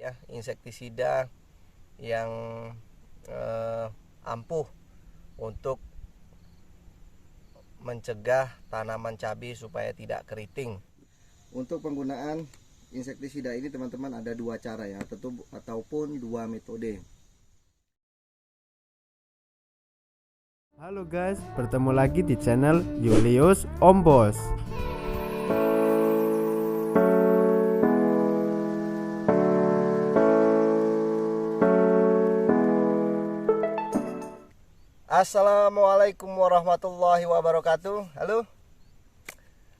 ya, insektisida yang ampuh untuk mencegah tanaman cabai supaya tidak keriting. Untuk penggunaan insektisida ini teman-teman ada dua cara ya, ataupun dua metode. Halo guys, bertemu lagi di channel Julius Ombos. Assalamualaikum warahmatullahi wabarakatuh. Halo,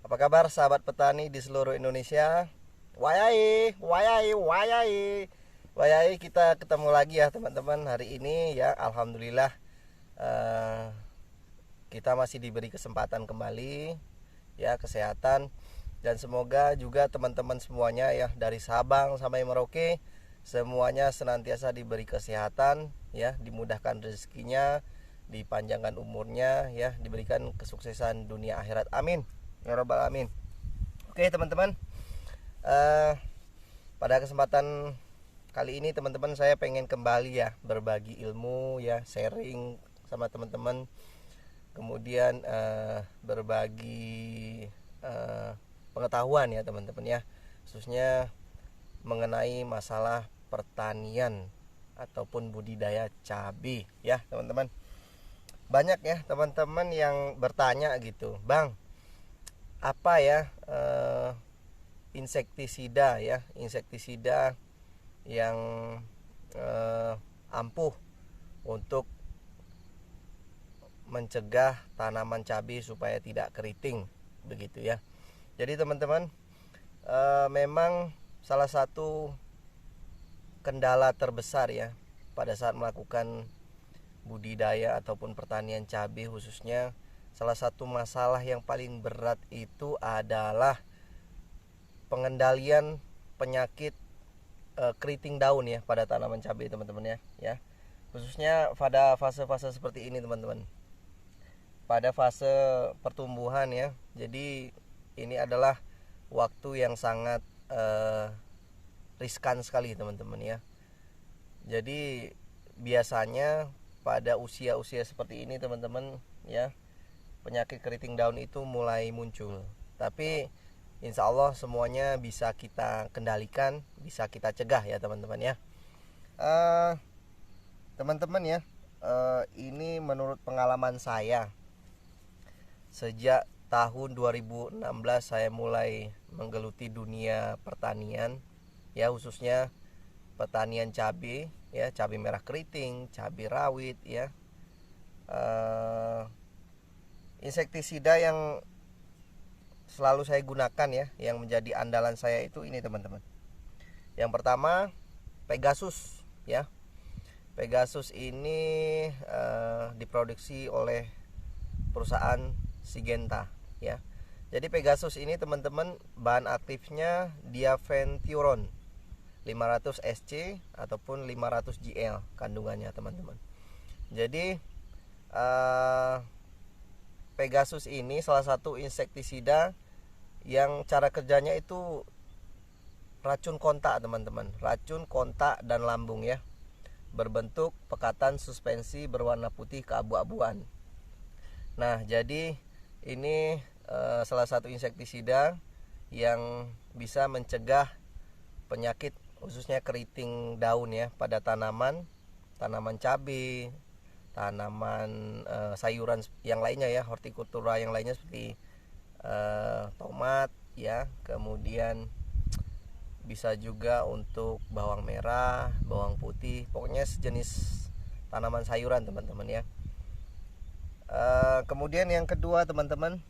apa kabar sahabat petani di seluruh Indonesia? Wayai, wayai, wayai, wayai, kita ketemu lagi ya teman-teman hari ini ya. Alhamdulillah kita masih diberi kesempatan kembali ya, kesehatan, dan semoga juga teman-teman semuanya ya, dari Sabang sampai Merauke, semuanya senantiasa diberi kesehatan ya, dimudahkan rezekinya, dipanjangkan umurnya ya, diberikan kesuksesan dunia akhirat, amin ya rabbal alamin. Oke teman-teman, pada kesempatan kali ini teman-teman, saya pengen kembali ya berbagi ilmu ya, sharing sama teman-teman, kemudian berbagi pengetahuan ya teman-teman ya, khususnya mengenai masalah pertanian ataupun budidaya cabai ya teman-teman. Banyak ya teman-teman yang bertanya gitu, Bang, apa ya insektisida ya, insektisida yang ampuh untuk mencegah tanaman cabai supaya tidak keriting begitu ya. Jadi teman-teman, memang salah satu kendala terbesar ya pada saat melakukan budidaya ataupun pertanian cabai khususnya, salah satu masalah yang paling berat itu adalah pengendalian penyakit keriting daun ya pada tanaman cabai teman-teman ya. Khususnya pada fase-fase seperti ini teman-teman, pada fase pertumbuhan ya. Jadi ini adalah waktu yang sangat riskan sekali teman-teman ya. Jadi biasanya pada usia-usia seperti ini teman-teman ya, penyakit keriting daun itu mulai muncul. Tapi insya Allah semuanya bisa kita kendalikan, bisa kita cegah ya teman-teman ya. Teman-teman ya, ini menurut pengalaman saya, sejak tahun 2016 saya mulai menggeluti dunia pertanian ya, khususnya pertanian cabai ya, cabai merah keriting, cabai rawit ya. Insektisida yang selalu saya gunakan ya, yang menjadi andalan saya itu ini teman-teman. Yang pertama Pegasus ya. Pegasus ini diproduksi oleh perusahaan Syngenta ya. Jadi Pegasus ini teman-teman, bahan aktifnya diaventuron 500 SC ataupun 500 GL kandungannya teman-teman. Jadi Pegasus ini salah satu insektisida yang cara kerjanya itu racun kontak teman-teman, racun kontak dan lambung ya, berbentuk pekatan suspensi berwarna putih keabu-abuan. Nah jadi ini salah satu insektisida yang bisa mencegah penyakit khususnya keriting daun ya pada tanaman cabai, tanaman sayuran yang lainnya ya, hortikultura yang lainnya seperti tomat ya, kemudian bisa juga untuk bawang merah, bawang putih, pokoknya sejenis tanaman sayuran teman-teman ya. Kemudian yang kedua teman-teman,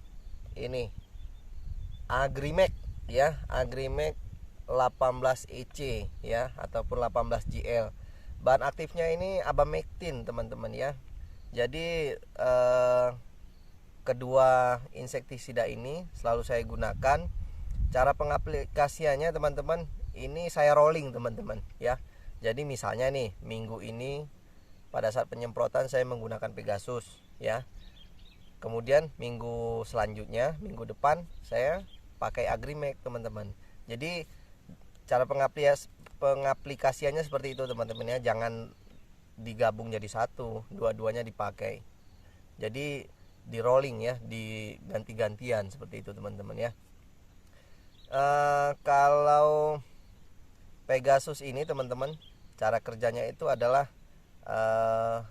ini Agrimek ya, Agrimek 18 EC ya ataupun 18 GL. Bahan aktifnya ini abamectin teman-teman ya. Jadi kedua insektisida ini selalu saya gunakan. Cara pengaplikasiannya teman-teman, ini saya rolling teman-teman ya. Jadi misalnya nih, minggu ini pada saat penyemprotan saya menggunakan Pegasus ya. Kemudian minggu selanjutnya, minggu depan saya pakai Agrimek teman-teman. Jadi cara pengaplikasiannya seperti itu teman-teman ya, jangan digabung jadi satu, dua-duanya dipakai. Jadi di rolling ya, diganti-gantian seperti itu teman-teman ya. Kalau Pegasus ini teman-teman, cara kerjanya itu adalah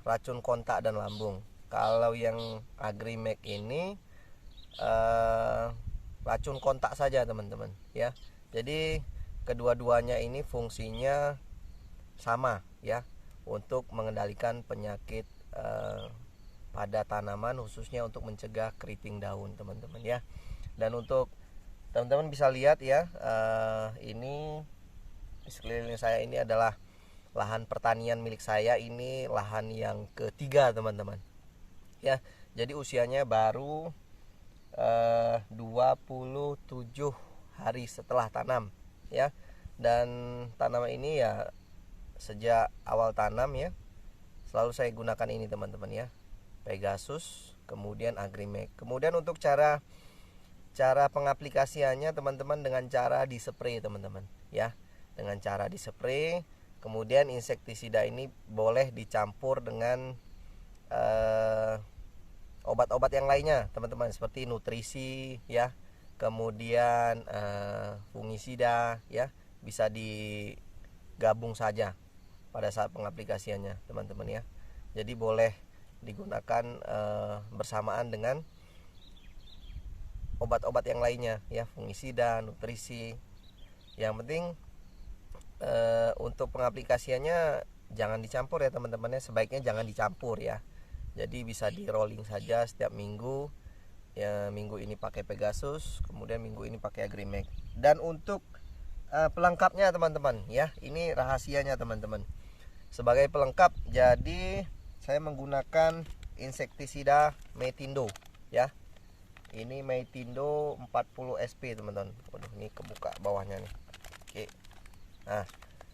racun kontak dan lambung. Kalau yang Agrimek ini racun kontak saja teman-teman ya. Jadi kedua-duanya ini fungsinya sama ya, untuk mengendalikan penyakit pada tanaman, khususnya untuk mencegah keriting daun teman-teman ya. Dan untuk teman-teman bisa lihat ya, ini di sekeliling saya ini adalah lahan pertanian milik saya. Ini lahan yang ketiga teman-teman ya. Jadi usianya baru 27 hari setelah tanam ya. Dan tanaman ini ya sejak awal tanam ya selalu saya gunakan ini teman-teman ya, Pegasus, kemudian Agrimek. Kemudian untuk cara pengaplikasiannya teman-teman, dengan cara dispray teman-teman ya, dengan cara dispray. Kemudian insektisida ini boleh dicampur dengan obat-obat yang lainnya teman-teman, seperti nutrisi ya, kemudian fungisida ya, bisa digabung saja pada saat pengaplikasiannya teman-teman ya. Jadi boleh digunakan bersamaan dengan obat-obat yang lainnya ya, fungisida, nutrisi. Yang penting untuk pengaplikasiannya jangan dicampur ya teman-teman ya, sebaiknya jangan dicampur ya. Jadi bisa di rolling saja setiap minggu ya, minggu ini pakai Pegasus, kemudian minggu ini pakai Agrimek. Dan untuk pelengkapnya teman-teman ya, ini rahasianya teman-teman. Sebagai pelengkap, jadi saya menggunakan insektisida Maetindo ya. Ini Maetindo 40 SP teman-teman. Waduh, ini kebuka bawahnya nih. Oke. Nah,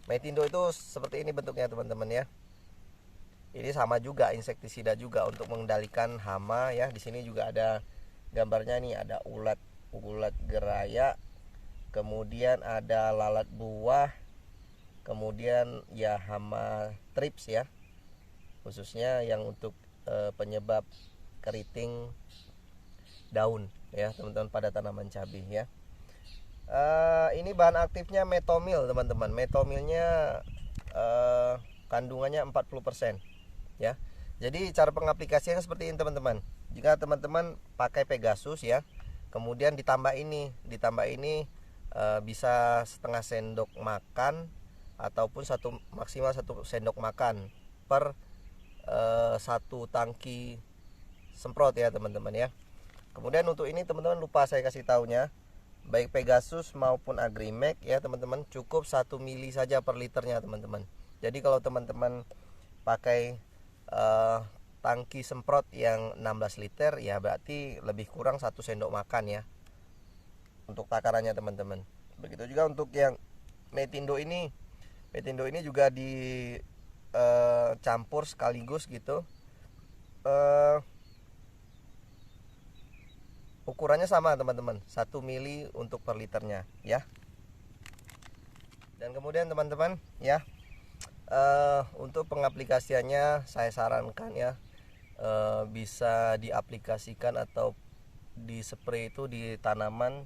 Maetindo itu seperti ini bentuknya teman-teman ya. Ini sama juga, insektisida juga untuk mengendalikan hama ya. Di sini juga ada gambarnya nih, ada ulat geraya, kemudian ada lalat buah, kemudian ya hama trips ya, khususnya yang untuk penyebab keriting daun ya teman-teman pada tanaman cabai ya. Ini bahan aktifnya metomil teman-teman. Metomilnya kandungannya 40% ya. Jadi cara pengaplikasiannya seperti ini teman-teman. Jika teman-teman pakai Pegasus ya, kemudian ditambah ini bisa setengah sendok makan ataupun maksimal 1 sendok makan per 1 tangki semprot ya teman-teman ya. Kemudian untuk ini teman-teman lupa saya kasih taunya, baik Pegasus maupun Agrimek ya teman-teman, cukup 1 mili saja per liternya teman-teman. Jadi kalau teman-teman pakai tangki semprot yang 16 liter ya, berarti lebih kurang 1 sendok makan ya untuk takarannya teman-teman. Begitu juga untuk yang Maetindo ini juga dicampur sekaligus gitu. Ukurannya sama teman-teman, 1 mili untuk per liternya ya. Dan kemudian teman-teman ya, untuk pengaplikasiannya saya sarankan ya, bisa diaplikasikan atau dispray itu di tanaman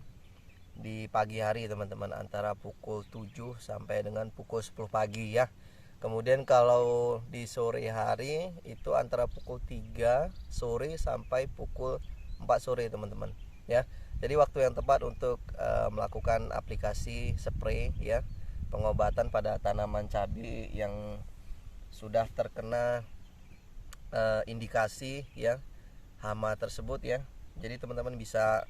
di pagi hari teman-teman, antara pukul 7 sampai dengan pukul 10 pagi ya. Kemudian kalau di sore hari itu antara pukul 3 sore sampai pukul 4 sore teman-teman ya. Jadi waktu yang tepat untuk melakukan aplikasi spray ya, pengobatan pada tanaman cabai yang sudah terkena indikasi ya hama tersebut ya. Jadi teman-teman bisa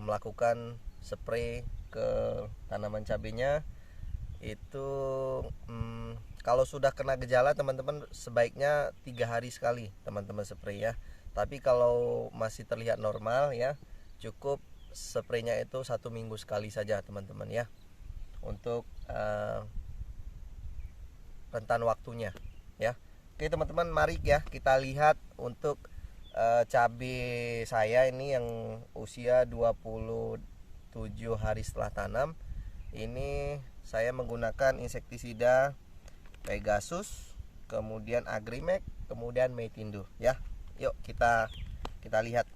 melakukan spray ke tanaman cabainya itu. Kalau sudah kena gejala teman-teman sebaiknya 3 hari sekali teman-teman spray ya. Tapi kalau masih terlihat normal ya, cukup spraynya itu 1 minggu sekali saja teman-teman ya, untuk rentan waktunya ya. Oke teman-teman, mari ya kita lihat untuk cabai saya ini yang usia 27 hari setelah tanam. Ini saya menggunakan insektisida Pegasus, kemudian Agrimek, kemudian Maetindo ya. Yuk kita lihat.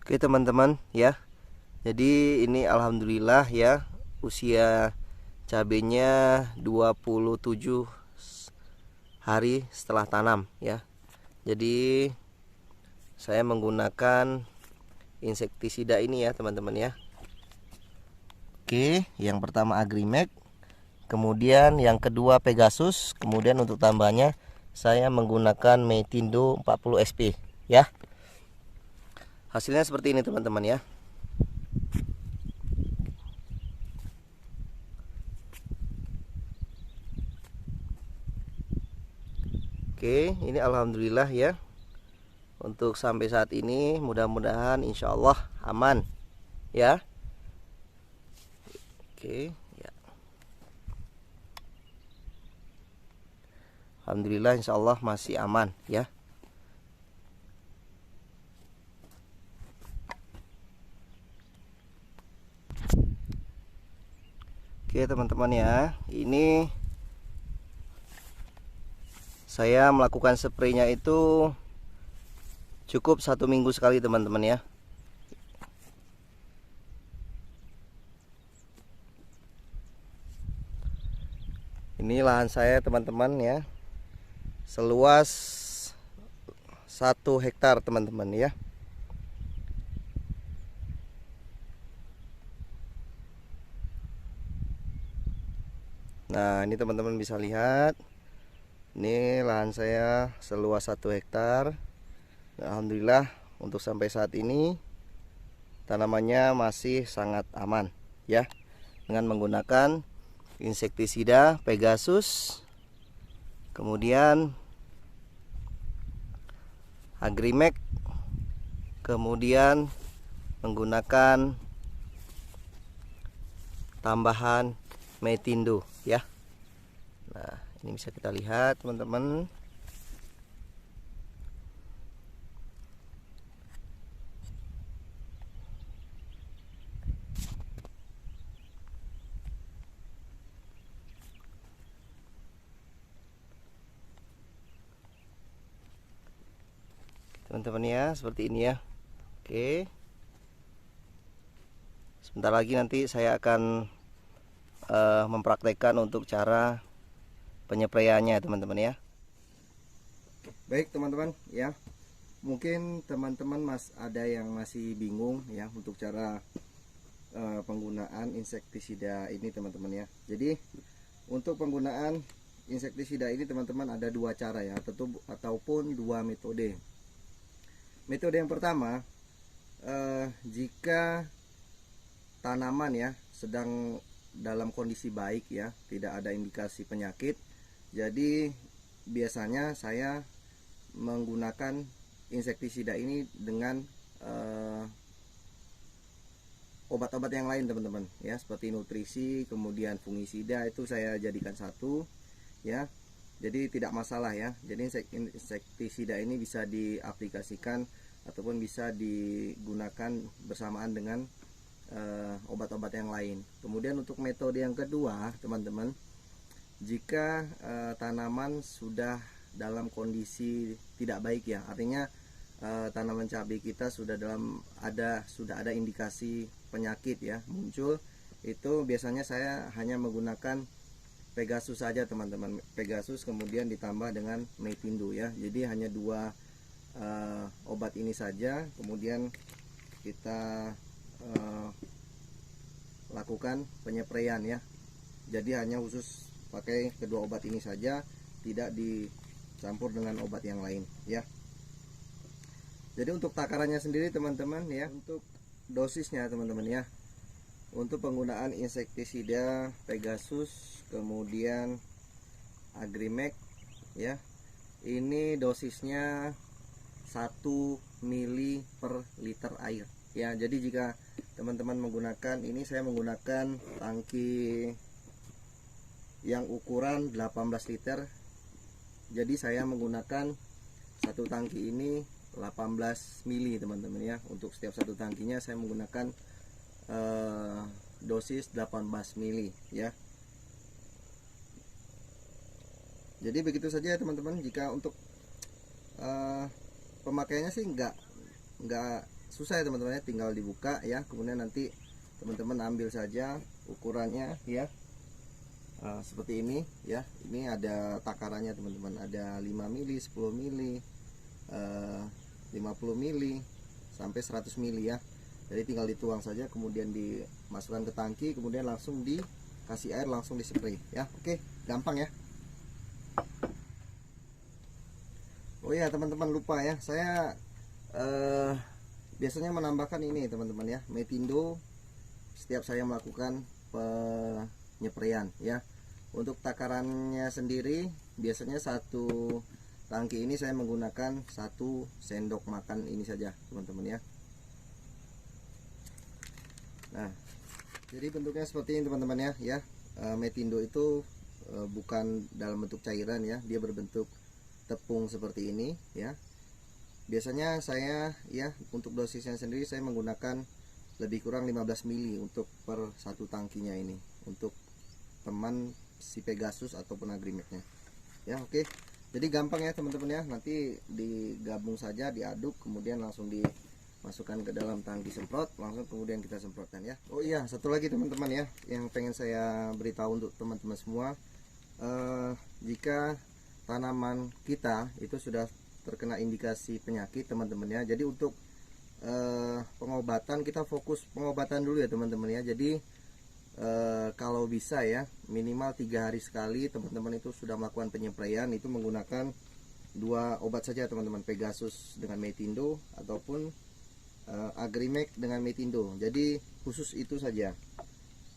Oke teman-teman ya. Jadi ini alhamdulillah ya, usia cabenya 27 hari setelah tanam ya. Jadi saya menggunakan insektisida ini ya teman-teman ya. Oke, yang pertama Agrimek, kemudian yang kedua Pegasus, kemudian untuk tambahnya saya menggunakan Maetindo 40 SP ya. Hasilnya seperti ini teman-teman ya. Oke, ini alhamdulillah ya. Untuk sampai saat ini mudah-mudahan insya Allah aman ya. Oke ya. Alhamdulillah insya Allah masih aman ya. Oke teman-teman ya, ini saya melakukan spraynya itu cukup 1 minggu sekali teman-teman ya. Ini lahan saya teman-teman ya, seluas 1 hektar teman-teman ya. Nah ini teman-teman bisa lihat, ini lahan saya seluas 1 hektar. Alhamdulillah untuk sampai saat ini tanamannya masih sangat aman ya, dengan menggunakan insektisida Pegasus, kemudian Agrimek, kemudian menggunakan tambahan Maetindo ya. Nah ini bisa kita lihat teman-teman. Teman-teman ya, seperti ini ya. Oke, sebentar lagi nanti saya akan mempraktekkan untuk cara penyepraiannya teman-teman ya. Baik teman-teman ya, mungkin teman-teman ada yang masih bingung ya untuk cara penggunaan insektisida ini teman-teman ya. Jadi untuk penggunaan insektisida ini teman-teman ada 2 cara ya, ataupun 2 metode. Metode yang pertama, jika tanaman ya sedang dalam kondisi baik ya, tidak ada indikasi penyakit, jadi biasanya saya menggunakan insektisida ini dengan obat-obat yang lain teman-teman ya, seperti nutrisi, kemudian fungisida, itu saya jadikan satu ya. Jadi tidak masalah ya. Jadi insektisida ini bisa diaplikasikan ataupun bisa digunakan bersamaan dengan obat-obat yang lain. Kemudian untuk metode yang kedua teman-teman, jika tanaman sudah dalam kondisi tidak baik ya, artinya tanaman cabai kita sudah ada indikasi penyakit ya muncul, itu biasanya saya hanya menggunakan Pegasus saja teman-teman. Pegasus kemudian ditambah dengan Maetindo ya. Jadi hanya 2 obat ini saja, kemudian kita lakukan penyepraian ya. Jadi hanya khusus pakai kedua obat ini saja, tidak dicampur dengan obat yang lain ya. Jadi untuk takarannya sendiri teman-teman ya, untuk dosisnya teman-teman ya, untuk penggunaan insektisida Pegasus kemudian Agrimek ya, ini dosisnya 1 mili per liter air ya. Jadi jika teman-teman menggunakan ini, saya menggunakan tangki yang ukuran 18 liter. Jadi saya menggunakan 1 tangki ini 18 mili teman-teman ya. Untuk setiap satu tangkinya saya menggunakan dosis 18 mili ya. Jadi begitu saja teman-teman. Jika untuk pemakaiannya sih nggak susah ya teman-teman ya, tinggal dibuka ya, kemudian nanti teman-teman ambil saja ukurannya ya. Seperti ini ya. Ini ada takarannya teman-teman, ada 5 mili, 10 mili, 50 mili sampai 100 mili ya. Jadi tinggal dituang saja, kemudian dimasukkan ke tangki, kemudian langsung dikasih air, langsung dispray ya. Oke, gampang ya. Oh iya teman-teman, lupa ya, saya biasanya menambahkan ini teman-teman ya, Metindo setiap saya melakukan penyepraian ya. Untuk takarannya sendiri biasanya satu tangki ini saya menggunakan 1 sendok makan ini saja teman-teman ya. Nah, jadi bentuknya seperti ini teman-teman ya. Metindo itu bukan dalam bentuk cairan ya, dia berbentuk tepung seperti ini ya. Biasanya saya ya untuk dosisnya sendiri saya menggunakan lebih kurang 15 mili untuk per satu tangkinya ini, untuk teman si Pegasus ataupun Agrimexnya ya. Oke, jadi gampang ya teman-teman ya, nanti digabung saja, diaduk, kemudian langsung dimasukkan ke dalam tangki semprot, langsung kemudian kita semprotkan ya. Oh iya, satu lagi teman-teman ya yang pengen saya beritahu untuk teman-teman semua, jika tanaman kita itu sudah terkena indikasi penyakit teman-teman ya, jadi untuk pengobatan kita fokus pengobatan dulu ya teman-teman ya. Jadi kalau bisa ya minimal 3 hari sekali teman-teman itu sudah melakukan penyepraian, itu menggunakan 2 obat saja teman-teman, Pegasus dengan Metindo ataupun Agrimex dengan Metindo. Jadi khusus itu saja.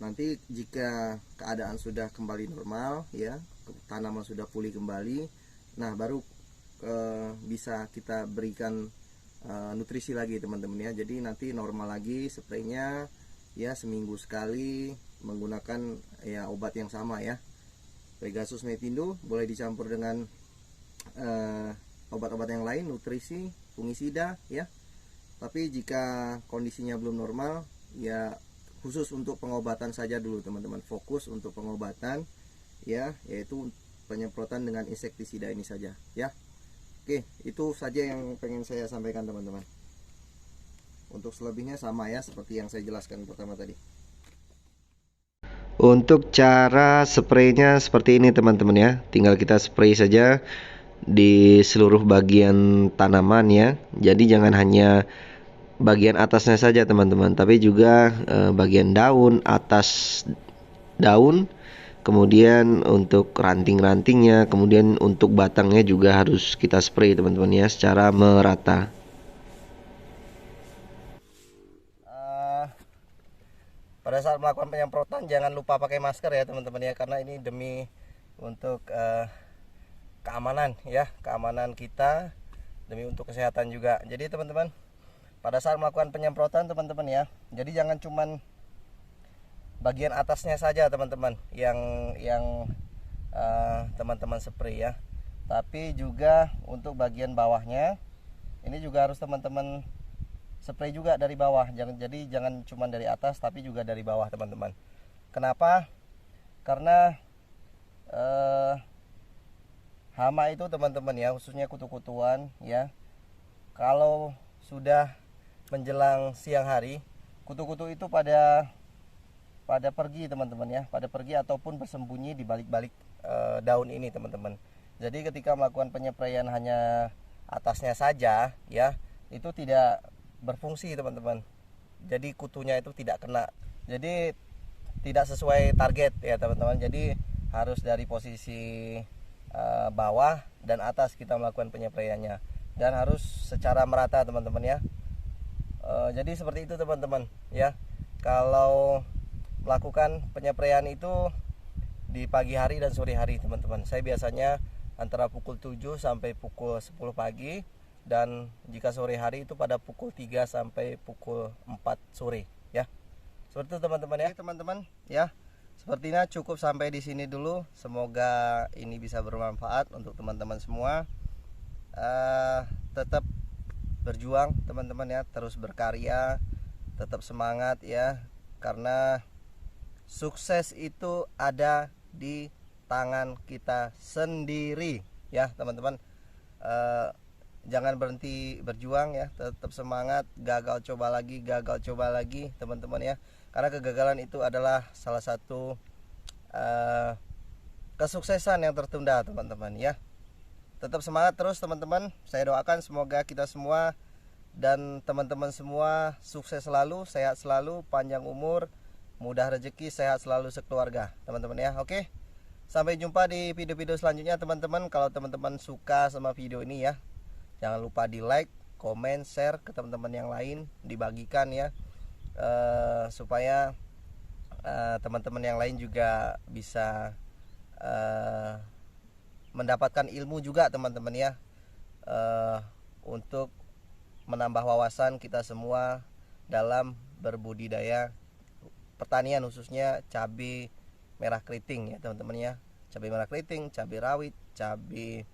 Nanti jika keadaan sudah kembali normal ya, tanaman sudah pulih kembali, nah baru bisa kita berikan nutrisi lagi teman-teman ya. Jadi nanti normal lagi spraynya ya, seminggu sekali menggunakan ya obat yang sama ya, Pegasus Metindo, boleh dicampur dengan obat-obat yang lain, nutrisi, fungisida ya. Tapi jika kondisinya belum normal ya, khusus untuk pengobatan saja dulu teman-teman, fokus untuk pengobatan ya, yaitu penyemprotan dengan insektisida ini saja ya. Oke, itu saja yang pengen saya sampaikan teman-teman. Untuk selebihnya sama ya, seperti yang saya jelaskan pertama tadi. Untuk cara spraynya seperti ini teman-teman ya, tinggal kita spray saja di seluruh bagian tanaman ya. Jadi jangan hanya bagian atasnya saja teman-teman, tapi juga bagian daun, atas daun, kemudian untuk ranting-rantingnya, kemudian untuk batangnya juga harus kita spray teman-teman ya, secara merata. Pada saat melakukan penyemprotan jangan lupa pakai masker ya teman-teman ya, karena ini demi untuk keamanan ya, keamanan kita, demi untuk kesehatan juga. Jadi teman-teman, pada saat melakukan penyemprotan teman-teman ya, jadi jangan cuman bagian atasnya saja teman-teman yang teman-teman spray ya, tapi juga untuk bagian bawahnya ini juga harus teman-teman spray juga dari bawah. Jadi jangan cuma dari atas tapi juga dari bawah teman-teman. Kenapa? Karena hama itu teman-teman ya, khususnya kutu-kutuan ya, kalau sudah menjelang siang hari, kutu-kutu itu pada pergi teman-teman ya, pada pergi ataupun bersembunyi di balik-balik daun ini teman-teman. Jadi ketika melakukan penyepraian hanya atasnya saja ya, itu tidak berfungsi teman-teman. Jadi kutunya itu tidak kena, jadi tidak sesuai target ya teman-teman. Jadi harus dari posisi bawah dan atas kita melakukan penyepraiannya, dan harus secara merata teman-teman ya. Jadi seperti itu teman-teman ya. Kalau melakukan penyepraian itu di pagi hari dan sore hari teman-teman, saya biasanya antara pukul 7 sampai pukul 10 pagi, dan jika sore hari itu pada pukul 3 sampai pukul 4 sore ya. Seperti itu teman-teman ya. Teman-teman ya, sepertinya cukup sampai di sini dulu. Semoga ini bisa bermanfaat untuk teman-teman semua. Tetap berjuang teman-teman ya, terus berkarya, tetap semangat ya, karena sukses itu ada di tangan kita sendiri ya teman-teman. Jangan berhenti berjuang ya, tetap semangat, gagal coba lagi teman-teman ya, karena kegagalan itu adalah salah satu kesuksesan yang tertunda teman-teman ya. Tetap semangat terus teman-teman, saya doakan semoga kita semua dan teman-teman semua sukses selalu, sehat selalu, panjang umur, mudah rezeki, sehat selalu sekeluarga teman-teman ya. Oke, sampai jumpa di video-video selanjutnya teman-teman. Kalau teman-teman suka sama video ini ya, jangan lupa di like, komen, share ke teman-teman yang lain, dibagikan ya, supaya teman-teman yang lain juga bisa mendapatkan ilmu juga teman-teman ya, untuk menambah wawasan kita semua dalam berbudidaya pertanian, khususnya cabai merah keriting ya teman-teman ya. Cabai merah keriting, cabai rawit, cabai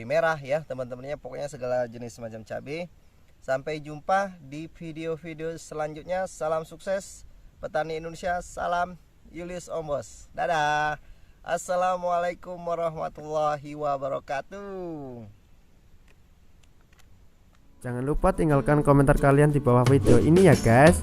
merah ya teman-temannya, pokoknya segala jenis macam cabai. Sampai jumpa di video-video selanjutnya. Salam sukses petani Indonesia, salam Julius Ombos. Dadah. Assalamualaikum warahmatullahi wabarakatuh. Jangan lupa tinggalkan komentar kalian di bawah video ini ya guys.